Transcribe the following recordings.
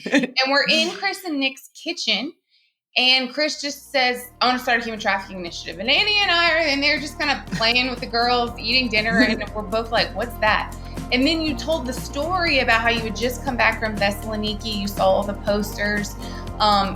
And we're in Chris and Nick's kitchen. And Chris just says, I want to start a human trafficking initiative. And Annie and I are in there just kind of playing with the girls, eating dinner. And we're both like, what's that? And then you told the story about how you had just come back from Thessaloniki. You saw all the posters.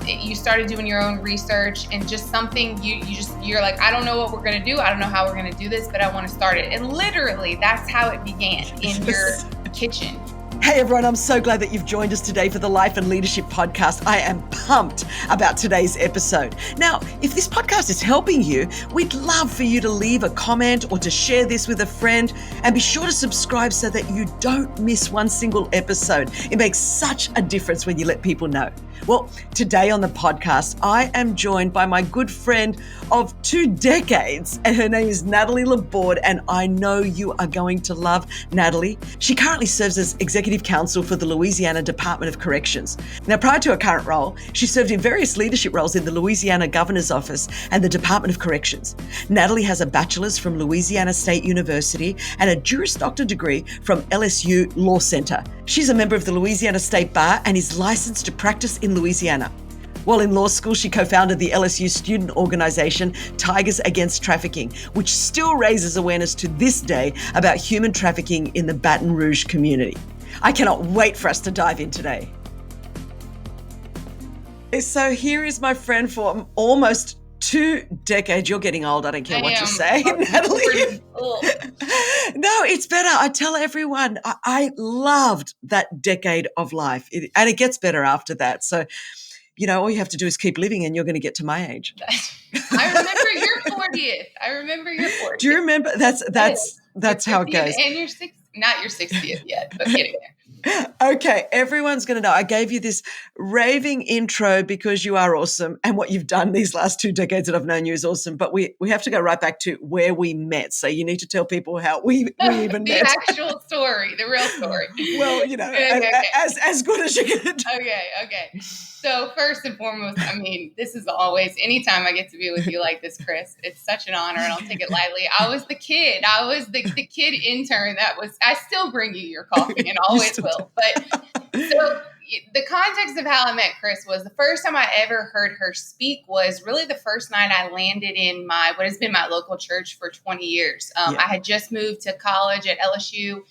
You started doing your own research, and just something you're like, I don't know what we're going to do. I don't know how we're going to do this, but I want to start it. And literally that's how it began in your kitchen. Hey everyone, I'm so glad that you've joined us today for the Life and Leadership Podcast. I am pumped about today's episode. Now, if this podcast is helping you, we'd love for you to leave a comment or to share this with a friend, and be sure to subscribe so that you don't miss one single episode. It makes such a difference when you let people know. Well, today on the podcast, I am joined by my good friend of 2 decades, and her name is Natalie LaBorde, and I know you are going to love Natalie. She currently serves as Executive Counsel for the Louisiana Department of Corrections. Now, prior to her current role, she served in various leadership roles in the Louisiana Governor's Office and the Department of Corrections. Natalie has a bachelor's from Louisiana State University and a Juris Doctor degree from LSU Law Center. She's a member of the Louisiana State Bar and is licensed to practice in Louisiana. While in law school, she co-founded the LSU student organization Tigers Against Trafficking, which still raises awareness to this day about human trafficking in the Baton Rouge community. I cannot wait for us to dive in today. So here is my friend for almost 2 decades. You're getting old. I don't care what you say, Natalie. No, it's better. I tell everyone I loved that decade of life, and it gets better after that. So, you know, all you have to do is keep living, and you're going to get to my age. I remember your 40th. Do you remember? That's how it goes. And your 60th, not your 60th yet, but getting there. Okay, everyone's going to know. I gave you this raving intro because you are awesome, and what you've done these last 2 decades that I've known you is awesome. But we have to go right back to where we met. So you need to tell people how we even met. The actual story, the real story. Well, you know, okay. As good as you can do. Okay. So first and foremost, I mean, this is always, anytime I get to be with you like this, Chris, it's such an honor, and I'll take it lightly. I was the kid. I was the kid intern I still bring you your coffee and always will. But so the context of how I met Chris was the first time I ever heard her speak was really the first night I landed in what has been my local church for 20 years. I had just moved to college at LSU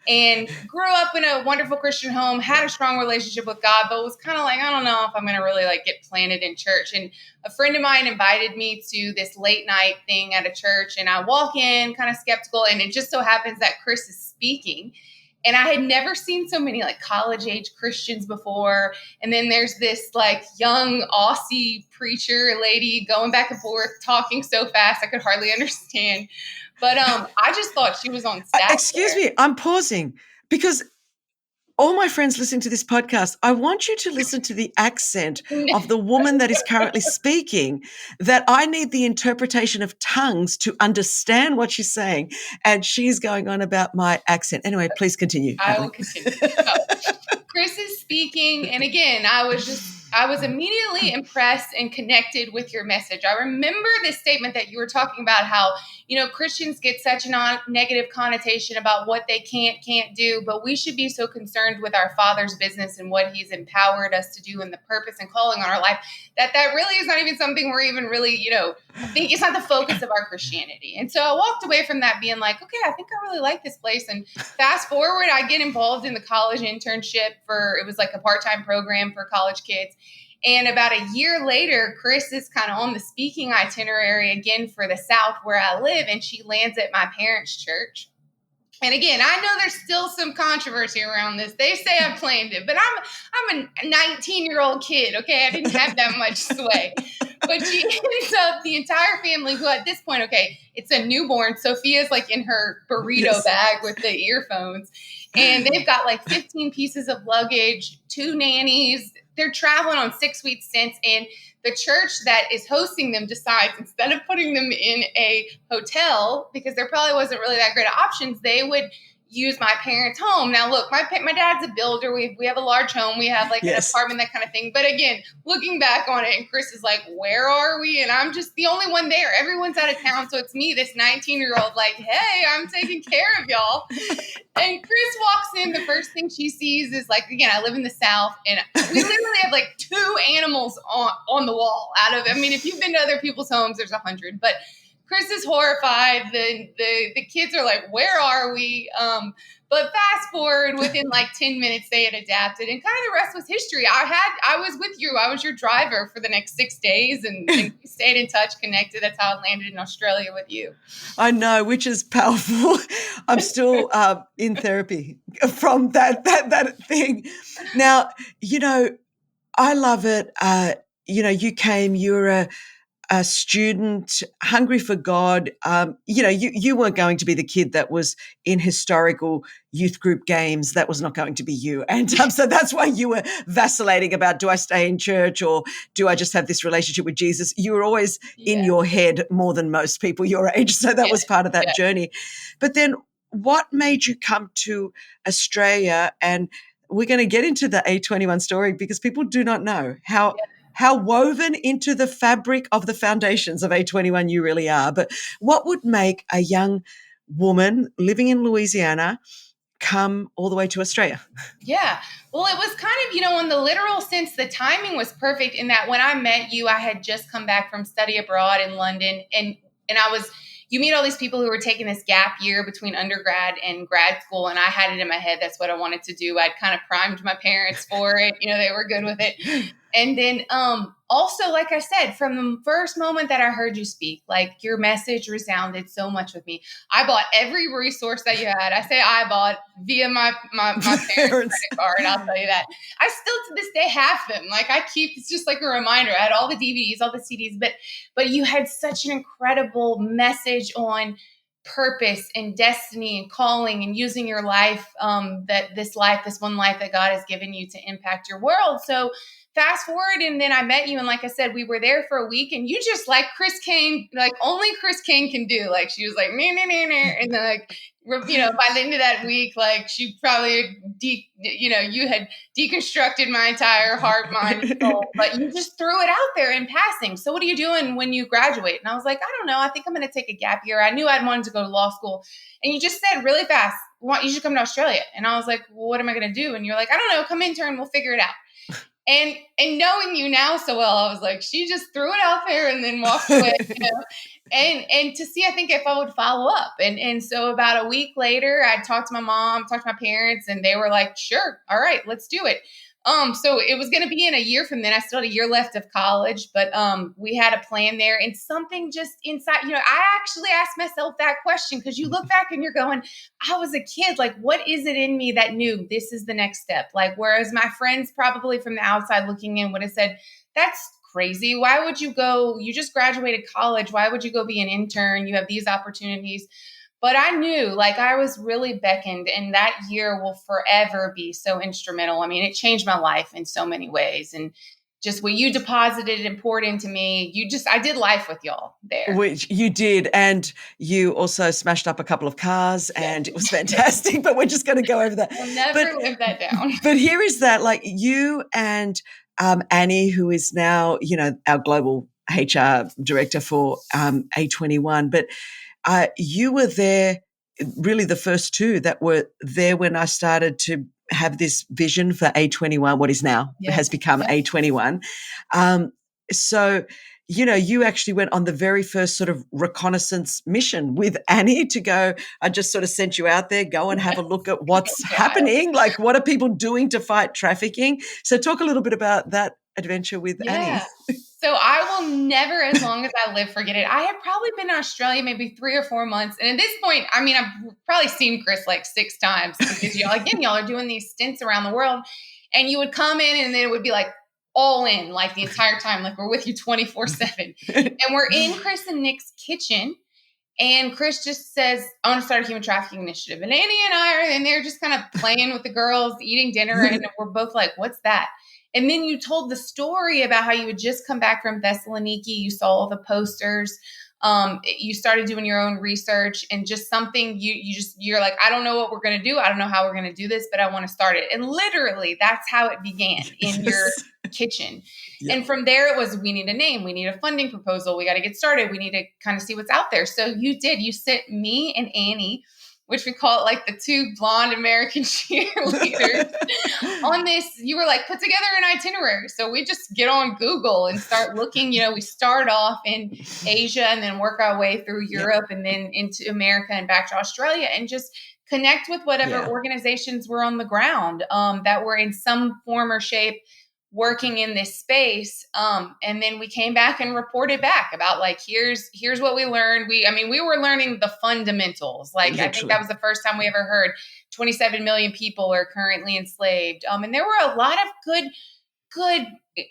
and grew up in a wonderful Christian home, had a strong relationship with God, but was kind of like, I don't know if I'm going to really get planted in church. And a friend of mine invited me to this late night thing at a church, and I walk in kind of skeptical, and it just so happens that Chris is speaking. And I had never seen so many college age Christians before. And then there's this young Aussie preacher lady going back and forth, talking so fast I could hardly understand. But I just thought she was on staff. Excuse me, I'm pausing because all my friends listening to this podcast, I want you to listen to the accent of the woman that is currently speaking, that I need the interpretation of tongues to understand what she's saying. And she's going on about my accent. Anyway, please continue. I will continue. So, Chris is speaking. And again, I was immediately impressed and connected with your message. I remember this statement that you were talking about, how, Christians get such a negative connotation about what they can't do, but we should be so concerned with our Father's business and what He's empowered us to do and the purpose and calling on our life, that really is not even something we're even really, I think it's not the focus of our Christianity. And so I walked away from that being like, okay, I think I really like this place. And fast forward, I get involved in the college internship it was a part-time program for college kids. And about a year later, Chris is kind of on the speaking itinerary again for the South where I live, and she lands at my parents' church. And again, I know there's still some controversy around this. They say I planned it, but I'm a 19-year-old kid, okay? I didn't have that much sway. But she ends up, the entire family, who at this point, okay, it's a newborn. Sophia's in her burrito bag with the earphones. And they've got 15 pieces of luggage, 2 nannies. They're traveling on 6-week stints, and the church that is hosting them decides, instead of putting them in a hotel, because there probably wasn't really that great of options, they would use my parents' home. Now, look, my dad's a builder. We have a large home. We have like an apartment, that kind of thing. But again, looking back on it, and Chris is like, where are we? And I'm just the only one there. Everyone's out of town. So it's me, this 19-year-old, like, hey, I'm taking care of y'all. And Chris walks in. The first thing she sees is like, again, I live in the South, and we literally have like 2 animals on the wall if you've been to other people's homes, there's 100, but Chris is horrified. The kids are like, where are we? But fast forward, within like 10 minutes, they had adapted, and kind of the rest was history. I was with you. I was your driver for the next 6 days, and we stayed in touch, connected. That's how I landed in Australia with you. I know, which is powerful. I'm still in therapy from that thing. Now, I love it. You came, you're a student, hungry for God. You weren't going to be the kid that was in historical youth group games. That was not going to be you. And so that's why you were vacillating about, do I stay in church or do I just have this relationship with Jesus? You were always in your head more than most people your age. So that was part of that journey. But then what made you come to Australia? And we're going to get into the A21 story because people do not know how woven into the fabric of the foundations of A21 you really are. But what would make a young woman living in Louisiana come all the way to Australia? Yeah. Well, it was kind of, in the literal sense, the timing was perfect in that when I met you, I had just come back from study abroad in London, and you meet all these people who were taking this gap year between undergrad and grad school. And I had it in my head. That's what I wanted to do. I'd kind of primed my parents for it. They were good with it. And then also, like I said, from the first moment that I heard you speak, like your message resounded so much with me. I bought every resource that you had. I say I bought via my parents' credit card. I'll tell you that. I still to this day have them. Like I keep, it's just like a reminder. I had all the DVDs, all the CDs, but you had such an incredible message on purpose and destiny and calling and using your life, this one life that God has given you to impact your world. So fast forward, and then I met you, and like I said, we were there for a week, and you just like Chris Caine, like only Chris Caine can do. Like she was like, nah, nah, nah, nah. And then like, by the end of that week, like she probably, you had deconstructed my entire heart, mind, and soul, but you just threw it out there in passing. So what are you doing when you graduate? And I was like, I don't know. I think I'm going to take a gap year. I knew I'd wanted to go to law school. And you just said really fast, you should come to Australia. And I was like, well, what am I going to do? And you're like, I don't know, come intern, we'll figure it out. And knowing you now so well, I was like, she just threw it out there and then walked away, and to see, I think, if I would follow up. And so about a week later, I talked to my mom, talked to my parents, and they were like, sure, all right, let's do it. So it was going to be in a year from then. I still had a year left of college, but we had a plan there, and something just inside, I actually asked myself that question, because you look back and you're going, I was a kid. Like, what is it in me that knew this is the next step? Like, whereas my friends probably from the outside looking in would have said, that's crazy. Why would you go? You just graduated college. Why would you go be an intern? You have these opportunities. But I knew, like, I was really beckoned, and that year will forever be so instrumental. I mean, it changed my life in so many ways. And just what you deposited and poured into me, I did life with y'all there. Which you did. And you also smashed up a couple of cars, and it was fantastic, but we're just going to go over that. We'll never live that down. But here is that, like, you and Annie, who is now, our global HR director for A21, but you were there, really the first two that were there when I started to have this vision for A21, what is now has become A21. So, you actually went on the very first sort of reconnaissance mission with Annie to go, I just sort of sent you out there, go and have a look at what's happening. Like, what are people doing to fight trafficking? So talk a little bit about that adventure with Annie. So I will never, as long as I live, forget it. I had probably been in Australia maybe 3 or 4 months. And at this point, I mean, I've probably seen Chris like 6 times, because y'all are doing these stints around the world, and you would come in and then it would be like all in, like the entire time, like we're with you 24/7. And we're in Chris and Nick's kitchen. And Chris just says, I want to start a human trafficking initiative. And Annie and I are in there just kind of playing with the girls, eating dinner. And we're both like, what's that? And then you told the story about how you had just come back from Thessaloniki. You saw all the posters. You started doing your own research and just something you're like, I don't know what we're going to do. I don't know how we're going to do this, but I want to start it. And literally that's how it began in your Yes. kitchen. Yeah. And from there it was, we need a name, we need a funding proposal, we got to get started, we need to kind of see what's out there. So you sent me and Annie, which we call it like the two blonde American cheerleaders, on this. You were like, put together an itinerary. So we just get on Google and start looking. We start off in Asia and then work our way through Europe and then into America and back to Australia, and just connect with whatever organizations were on the ground that were in some form or shape working in this space. And then we came back and reported back about like, here's what we learned. We were learning the fundamentals. Like, literally. I think that was the first time we ever heard 27 million people are currently enslaved. And there were a lot of good,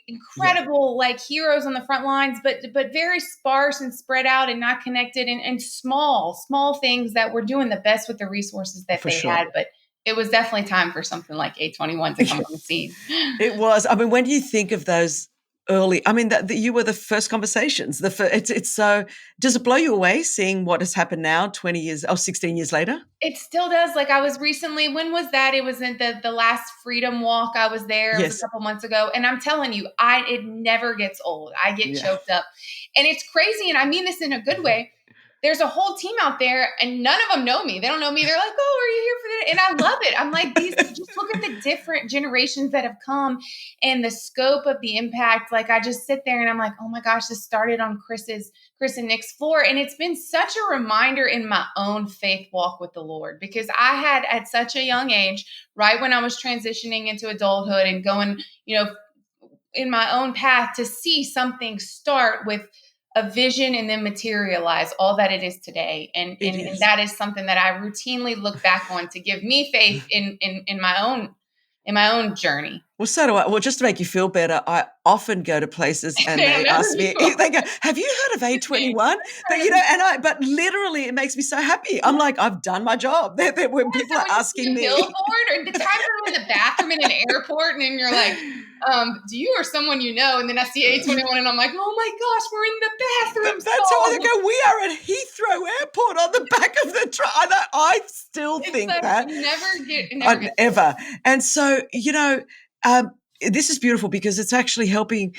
incredible like heroes on the front lines, but very sparse and spread out and not connected, and small things that were doing the best with the resources that they had. But it was definitely time for something like A21 to come on the scene. It was. When do you think of those early? That you were the first conversations. It's so. Does it blow you away seeing what has happened now, 20 years or 16 years later? It still does. Like, I was recently. When was that? It was in the last Freedom Walk. I was there. It was a couple months ago, and I'm telling you, it never gets old. I get choked up, and it's crazy. And I mean this in a good way. There's a whole team out there and none of them know me. They don't know me. They're like, oh, are you here for that? And I love it. I'm like, just look at the different generations that have come and the scope of the impact. Like, I just sit there and I'm like, oh my gosh, this started on Chris and Nick's floor. And it's been such a reminder in my own faith walk with the Lord, because I had at such a young age, right when I was transitioning into adulthood and going, in my own path, to see something start with a vision and then materialize all that it is today. And that is something that I routinely look back on to give me faith in my own journey. Well, so do I. Well, just to make you feel better, I often go to places and they ask me, they go, have you heard of A21? But literally it makes me so happy. I'm like, I've done my job. When people are asking me. Billboard, or the time I'm in the bathroom in an airport and then you're like, do you or someone you know? And then I see A21 and I'm like, oh my gosh, we're in the bathroom. That's how I go, we are at Heathrow Airport on the back of the truck. I still think like, that. Never get ever. And so, this is beautiful because it's actually helping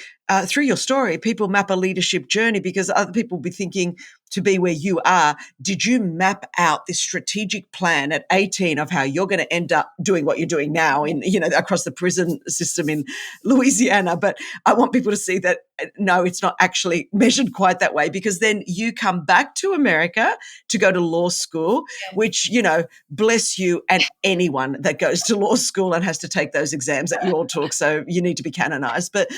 through your story, people map a leadership journey, because other people will be thinking to be where you are. Did you map out this strategic plan at 18 of how you're going to end up doing what you're doing now in, across the prison system in Louisiana? But I want people to see that, no, it's not actually measured quite that way, because then you come back to America to go to law school, which, bless you and anyone that goes to law school and has to take those exams that you all took. So you need to be canonized. But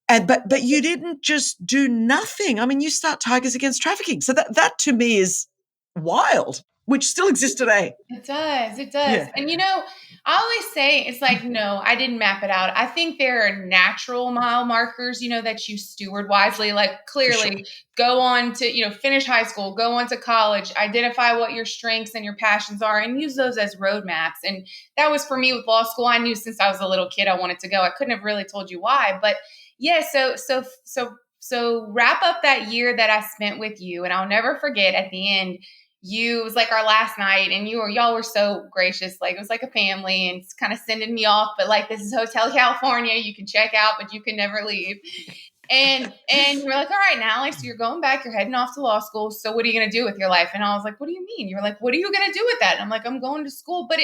But you didn't just do nothing. You start Tigers Against Trafficking. So that to me is wild, which still exists today. It does. Yeah. And I always say, it's like, no, I didn't map it out. I think there are natural mile markers, that you steward wisely, like clearly go on to, finish high school, go on to college, identify what your strengths and your passions are, and use those as roadmaps. And that was for me with law school. I knew since I was a little kid, I wanted to go. I couldn't have really told you why, but yeah. So wrap up that year that I spent with you. And I'll never forget at the end, it was like our last night, and y'all were so gracious. Like, it was like a family, and it's kind of sending me off, but like, this is Hotel California. You can check out, but you can never leave. And you were like, all right, now, so you're going back, you're heading off to law school. So what are you going to do with your life? And I was like, what do you mean? You were like, what are you going to do with that? And I'm like, I'm going to school. But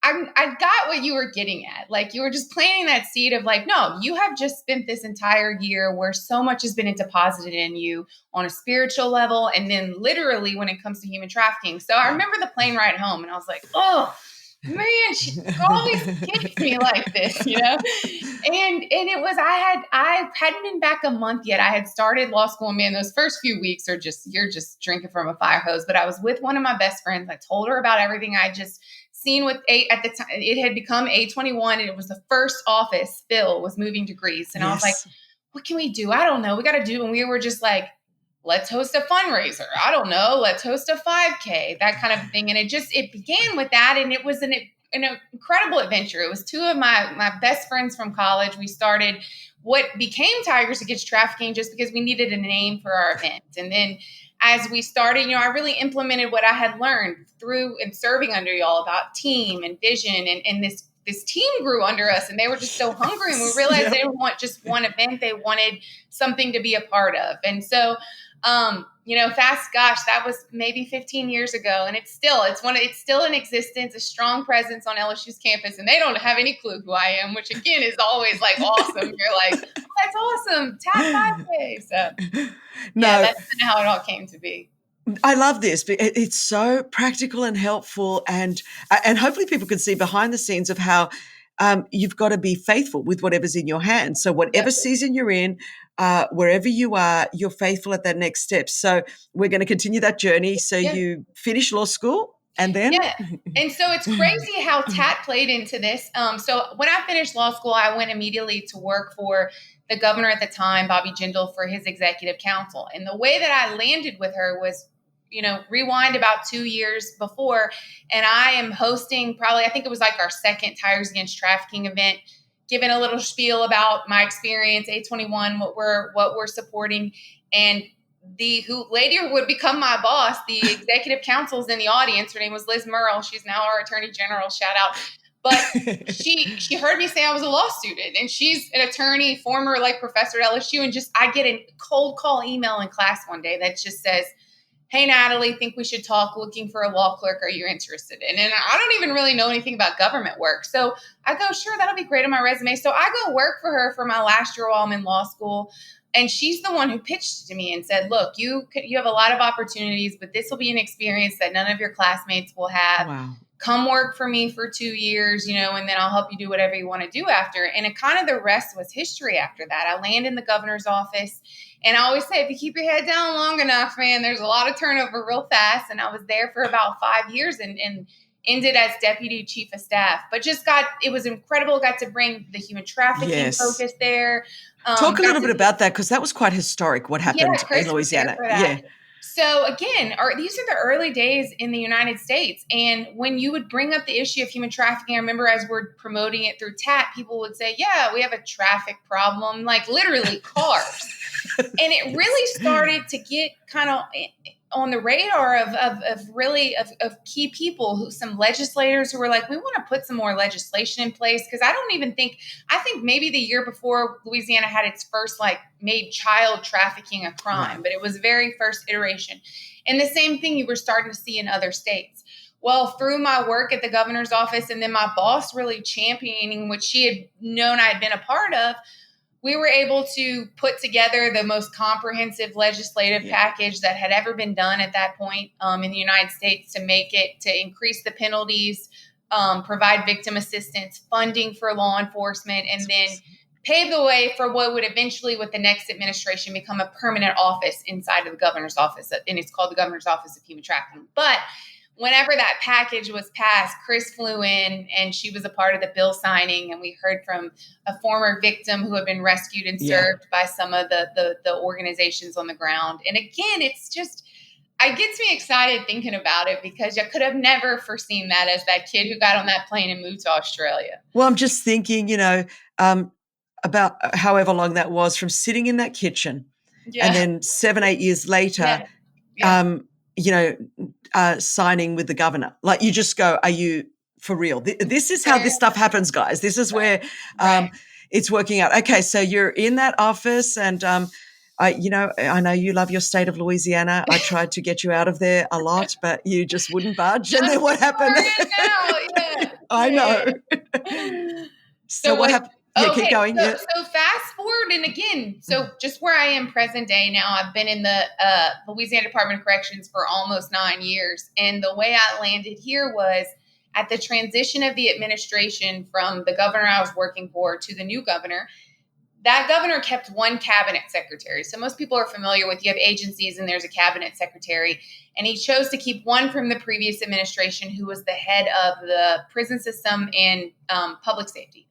I got what you were getting at. Like, you were just planting that seed of like, no, you have just spent this entire year where so much has been deposited in you on a spiritual level, and then literally when it comes to human trafficking. So I remember the plane ride home, and I was like, oh man, she always gets me like this, And it was, I hadn't been back a month yet. I had started law school, and man, those first few weeks you're just drinking from a fire hose. But I was with one of my best friends. I told her about everything I just seen with at the time. It had become A21, and it was the first office Phil was moving to Greece. And I was like, what can we do? I don't know. We got to do. And we were just like, let's host a fundraiser. I don't know. Let's host a 5K, that kind of thing. And it began with that. And an incredible adventure. It was two of my best friends from college. We started what became Tigers Against Trafficking just because we needed a name for our event. And then as we started, I really implemented what I had learned through and serving under y'all about team and vision. And this team grew under us, and they were just so hungry. And we realized they didn't want just one event. They wanted something to be a part of. And so, that was maybe 15 years ago. And it's still in existence, a strong presence on LSU's campus. And they don't have any clue who I am, which again is always like awesome. You're like, oh, that's awesome. Tap 5K. So that's kind of how it all came to be. I love this. It's so practical and helpful, and hopefully people can see behind the scenes of how you've got to be faithful with whatever's in your hands. So whatever season you're in, wherever you are, you're faithful at that next step. So we're going to continue that journey. So you finish law school. And then? Yeah. And so it's crazy how TAT played into this. So when I finished law school, I went immediately to work for the governor at the time, Bobby Jindal, for his executive counsel. And the way that I landed with her was, rewind about 2 years before. And I am hosting I think it was like our second Tigers Against Trafficking event, giving a little spiel about my experience, A21, what we're supporting. And who later would become my boss, the executive counsel's in the audience. Her name was Liz Merle. She's now our attorney general. Shout out. But she heard me say I was a law student, and she's an attorney, former professor at LSU. And I get a cold call email in class one day that just says, "Hey, Natalie, think we should talk, looking for a law clerk. Are you interested?" And I don't even really know anything about government work. So I go, sure, that'll be great on my resume. So I go work for her for my last year while I'm in law school. And she's the one who pitched to me and said, look, you have a lot of opportunities, but this will be an experience that none of your classmates will have. Wow. Come work for me for 2 years, and then I'll help you do whatever you want to do after. And it kind of the rest was history after that. I land in the governor's office. And I always say, if you keep your head down long enough, man, there's a lot of turnover real fast. And I was there for about 5 years and ended as deputy chief of staff. But it was incredible. Got to bring the human trafficking focus there. Talk a little bit about that, because that was quite historic, what happened in Louisiana. Yeah. So again, these are the early days in the United States. And when you would bring up the issue of human trafficking, I remember as we're promoting it through TAT, people would say, yeah, we have a traffic problem, like literally cars. And it really started to get kind of on the radar of key people, some legislators who were like, we want to put some more legislation in place. Because I think maybe the year before Louisiana had its first made child trafficking a crime, but it was very first iteration. And the same thing you were starting to see in other states. Well, through my work at the governor's office and then my boss really championing what she had known I had been a part of, we were able to put together the most comprehensive legislative package that had ever been done at that point in the United States to increase the penalties, provide victim assistance, funding for law enforcement, and then pave the way for what would eventually, with the next administration, become a permanent office inside of the governor's office. And it's called the Governor's Office of Human Trafficking. But whenever that package was passed, Chris flew in and she was a part of the bill signing. And we heard from a former victim who had been rescued and served by some of the organizations on the ground. And again, it gets me excited thinking about it, because I could have never foreseen that as that kid who got on that plane and moved to Australia. Well, I'm just thinking, about however long that was from sitting in that kitchen and then 7-8 years later, signing with the governor. Like, you just go, are you for real? This is how this stuff happens, guys. This is where it's working out. Okay, so you're in that office, and I know you love your state of Louisiana. I tried to get you out of there a lot, but you just wouldn't budge. And then what happened? I know. So what happened? Yeah, keep going. So fast forward, and again, just where I am present day now, I've been in the Louisiana Department of Corrections for almost 9 years. And the way I landed here was at the transition of the administration from the governor I was working for to the new governor. That governor kept one cabinet secretary. So most people are familiar with, you have agencies and there's a cabinet secretary. And he chose to keep one from the previous administration, who was the head of the prison system and public safety.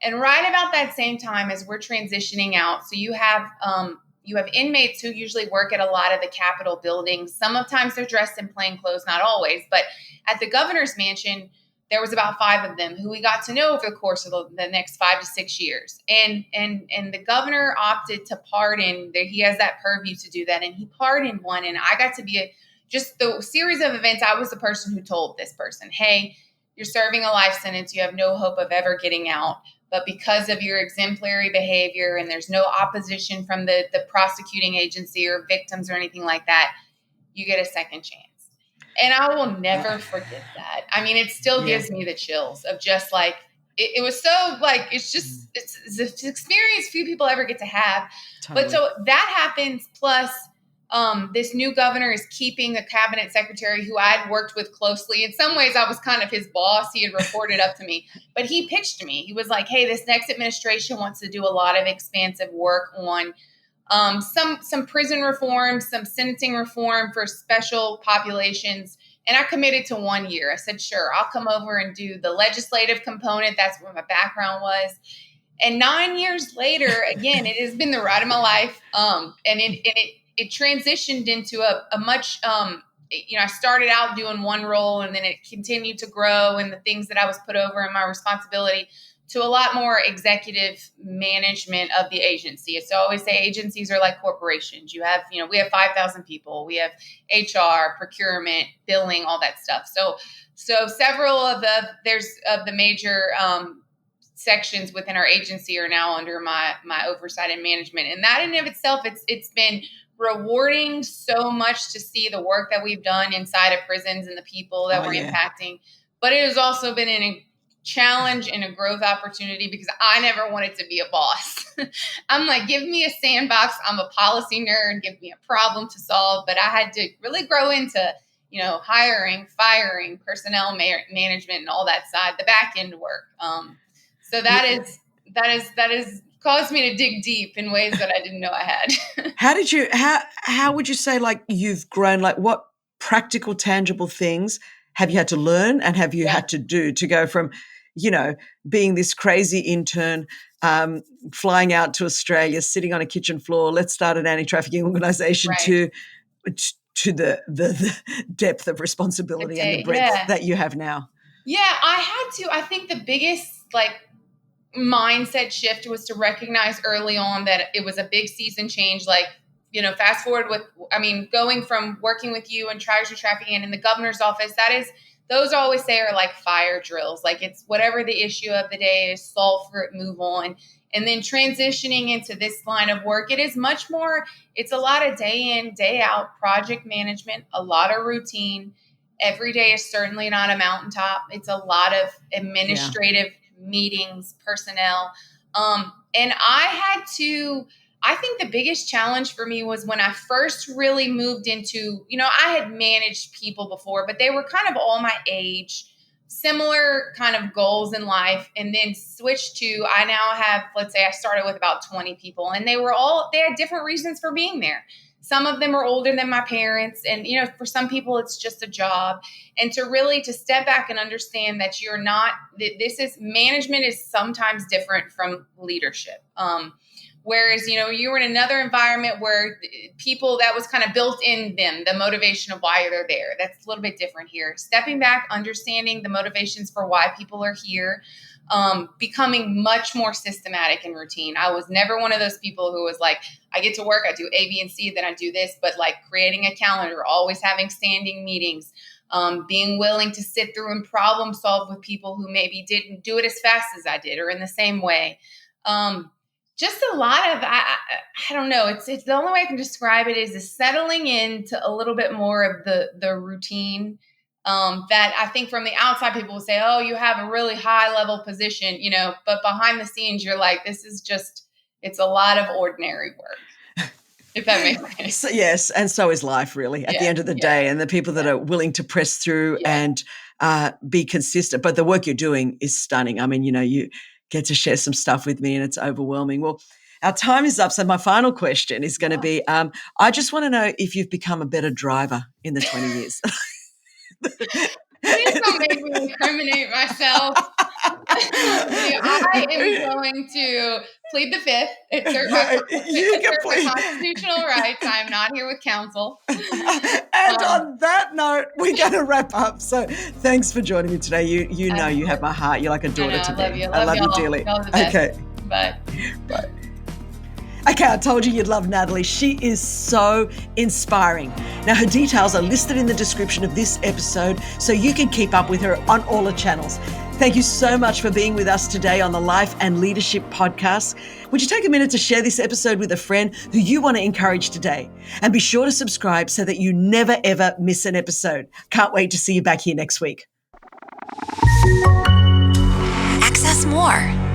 And right about that same time as we're transitioning out, so you have inmates who usually work at a lot of the Capitol buildings. Sometimes they're dressed in plain clothes, not always. But at the governor's mansion, there was about 5 of them who we got to know over the course of the next 5 to 6 years. And the governor opted to pardon. He has that purview to do that. And he pardoned one. And I got to be just the series of events. I was the person who told this person, hey, you're serving a life sentence. You have no hope of ever getting out. But because of your exemplary behavior and there's no opposition from the prosecuting agency or victims or anything like that, you get a second chance. And I will never forget that. I mean, it still gives me the chills of just like, it was so like, it's an experience few people ever get to have. Totally. But so that happens. Plus, this new governor is keeping a cabinet secretary who I'd worked with closely. In some ways, I was kind of his boss. He had reported up to me, but he pitched me. He was like, hey, this next administration wants to do a lot of expansive work on some prison reform, some sentencing reform for special populations. And I committed to 1 year. I said, sure, I'll come over and do the legislative component. That's where my background was. And 9 years later, again, it has been the ride of my life. And it transitioned into a much, I started out doing one role and then it continued to grow, and the things that I was put over in my responsibility to a lot more executive management of the agency. So I always say agencies are like corporations. You have, we have 5,000 people. We have HR, procurement, billing, all that stuff. So several of the major sections within our agency are now under my oversight and management. And that in and of itself, it's been rewarding so much to see the work that we've done inside of prisons and the people that we're impacting. But it has also been a challenge and a growth opportunity because I never wanted to be a boss. I'm like, give me a sandbox. I'm a policy nerd. Give me a problem to solve. But I had to really grow into, hiring, firing, personnel management, and all that side, the back end work. So that is caused me to dig deep in ways that I didn't know I had. How would you say, like, you've grown? Like, what practical, tangible things have you had to learn and have you had to do to go from, being this crazy intern, flying out to Australia, sitting on a kitchen floor, let's start an anti-trafficking organization, to the depth of responsibility and the breadth that you have now? Yeah, I think the biggest mindset shift was to recognize early on that it was a big season change. Like, fast forward going from working with you and treasure trafficking and in the governor's office, those I always say are like fire drills. Like, it's whatever the issue of the day is, solve for it, move on. And then transitioning into this line of work, it is much more, it's a lot of day in, day out project management, a lot of routine. Every day is certainly not a mountaintop. It's a lot of administrative meetings, personnel. And I think the biggest challenge for me was when I first really moved into, I had managed people before, but they were kind of all my age, similar kind of goals in life, and then switched to, I now have, let's say I started with about 20 people, and they had different reasons for being there. Some of them are older than my parents. And, for some people, it's just a job. And to step back and understand that management is sometimes different from leadership. Whereas, you were in another environment where people, that was kind of built in them, the motivation of why they're there. That's a little bit different here. Stepping back, understanding the motivations for why people are here, becoming much more systematic and routine. I was never one of those people who was like, I get to work, I do A, B, and C, then I do this, but like creating a calendar, always having standing meetings, being willing to sit through and problem solve with people who maybe didn't do it as fast as I did or in the same way. Just a lot of, I don't know, it's the only way I can describe it is settling into a little bit more of the routine. That I think from the outside, people will say, oh, you have a really high level position, but behind the scenes, you're like, it's a lot of ordinary work, if that makes sense. So, yes. And so is life, really, at the end of the day. And the people that are willing to press through and be consistent. But the work you're doing is stunning. I mean, you get to share some stuff with me and it's overwhelming. Well, our time is up. So my final question is going to be, I just want to know if you've become a better driver in the 20 years. Please don't make me incriminate myself. I am going to plead the fifth. Assert my constitutional rights. I'm not here with counsel. And on that note, we're going to wrap up. So thanks for joining me today. You know you have my heart. You're like a daughter to me. I love you dearly. Okay. Bye. Bye. Okay, I told you you'd love Natalie. She is so inspiring. Now, her details are listed in the description of this episode, so you can keep up with her on all the channels. Thank you so much for being with us today on the Life and Leadership Podcast. Would you take a minute to share this episode with a friend who you want to encourage today? And be sure to subscribe so that you never, ever miss an episode. Can't wait to see you back here next week. Access more